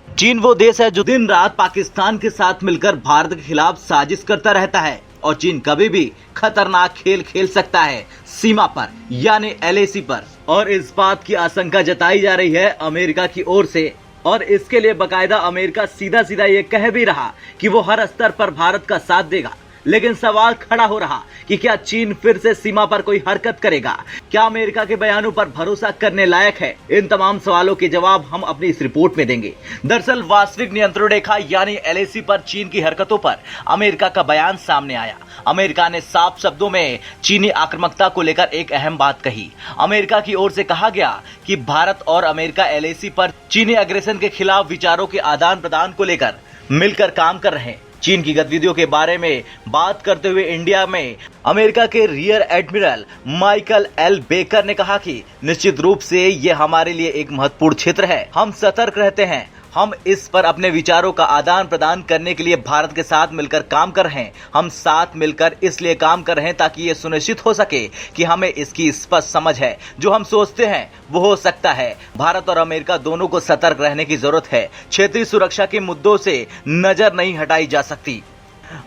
चीन वो देश है जो दिन रात पाकिस्तान के साथ मिलकर भारत के खिलाफ साजिश करता रहता है और चीन कभी भी खतरनाक खेल खेल सकता है सीमा पर यानी एलएसी पर। और इस बात की आशंका जताई जा रही है अमेरिका की ओर से और इसके लिए बकायदा अमेरिका सीधा सीधा ये कह भी रहा कि वो हर स्तर पर भारत का साथ देगा। लेकिन सवाल खड़ा हो रहा कि क्या चीन फिर से सीमा पर कोई हरकत करेगा? क्या अमेरिका के बयानों पर भरोसा करने लायक है? इन तमाम सवालों के जवाब हम अपनी इस रिपोर्ट में देंगे। दरअसल वास्तविक नियंत्रण रेखा यानी एलएसी पर चीन की हरकतों पर अमेरिका का बयान सामने आया। अमेरिका ने साफ शब्दों में चीनी आक्रामकता को लेकर एक अहम बात कही। अमेरिका की ओर से कहा गया कि भारत और अमेरिका एलएसी पर चीनी अग्रेशन के खिलाफ विचारों के आदान प्रदान को लेकर मिलकर काम कर रहे हैं। चीन की गतिविधियों के बारे में बात करते हुए इंडिया में अमेरिका के rear admiral Michael L baker ने कहा कि निश्चित रूप से ये हमारे लिए एक महत्वपूर्ण क्षेत्र है। हम सतर्क रहते हैं। हम इस पर अपने विचारों का आदान प्रदान करने के लिए भारत के साथ मिलकर काम कर रहे हैं। हम साथ मिलकर इसलिए काम कर रहे हैं ताकि ये सुनिश्चित हो सके कि हमें इसकी स्पष्ट समझ है। जो हम सोचते हैं वो हो सकता है। भारत और अमेरिका दोनों को सतर्क रहने की जरूरत है। क्षेत्रीय सुरक्षा के मुद्दों से नजर नहीं हटाई जा सकती।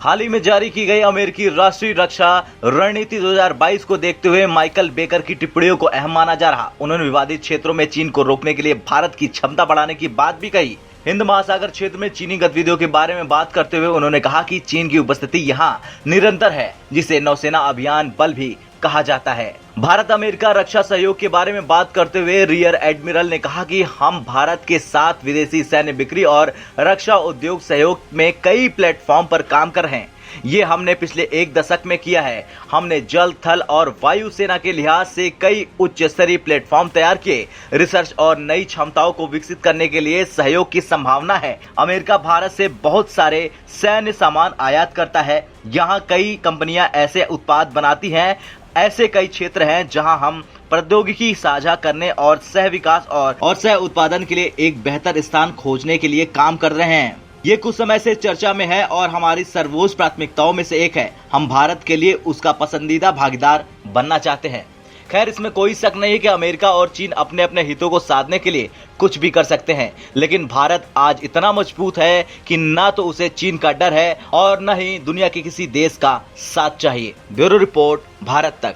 हाल ही में जारी की गई अमेरिकी राष्ट्रीय रक्षा रणनीति 2022 को देखते हुए माइकल बेकर की टिप्पणियों को अहम माना जा रहा। उन्होंने विवादित क्षेत्रों में चीन को रोकने के लिए भारत की क्षमता बढ़ाने की बात भी कही। हिंद महासागर क्षेत्र में चीनी गतिविधियों के बारे में बात करते हुए उन्होंने कहा कि चीन की उपस्थिति यहाँ निरंतर है, जिसे नौसेना अभियान बल भी कहा जाता है। भारत अमेरिका रक्षा सहयोग के बारे में बात करते हुए रियर एडमिरल ने कहा कि हम भारत के साथ विदेशी सैन्य बिक्री और रक्षा उद्योग सहयोग में कई प्लेटफॉर्म पर काम कर रहे हैं। ये हमने पिछले एक दशक में किया है। हमने जल, थल और वायु सेना के लिहाज से कई उच्च स्तरीय प्लेटफॉर्म तैयार किए। रिसर्च और नई क्षमताओं को विकसित करने के लिए सहयोग की संभावना है। अमेरिका भारत से बहुत सारे सैन्य सामान आयात करता है। यहाँ कई कंपनियां ऐसे उत्पाद बनाती हैं। ऐसे कई क्षेत्र हैं जहां हम प्रौद्योगिकी साझा करने और सह विकास और सह उत्पादन के लिए एक बेहतर स्थान खोजने के लिए काम कर रहे हैं। ये कुछ समय से चर्चा में है और हमारी सर्वोच्च प्राथमिकताओं में से एक है। हम भारत के लिए उसका पसंदीदा भागीदार बनना चाहते हैं। खैर, इसमें कोई शक नहीं है कि अमेरिका और चीन अपने अपने हितों को साधने के लिए कुछ भी कर सकते हैं, लेकिन भारत आज इतना मजबूत है कि ना तो उसे चीन का डर है और न ही दुनिया के किसी देश का साथ चाहिए। ब्यूरो रिपोर्ट, भारत तक।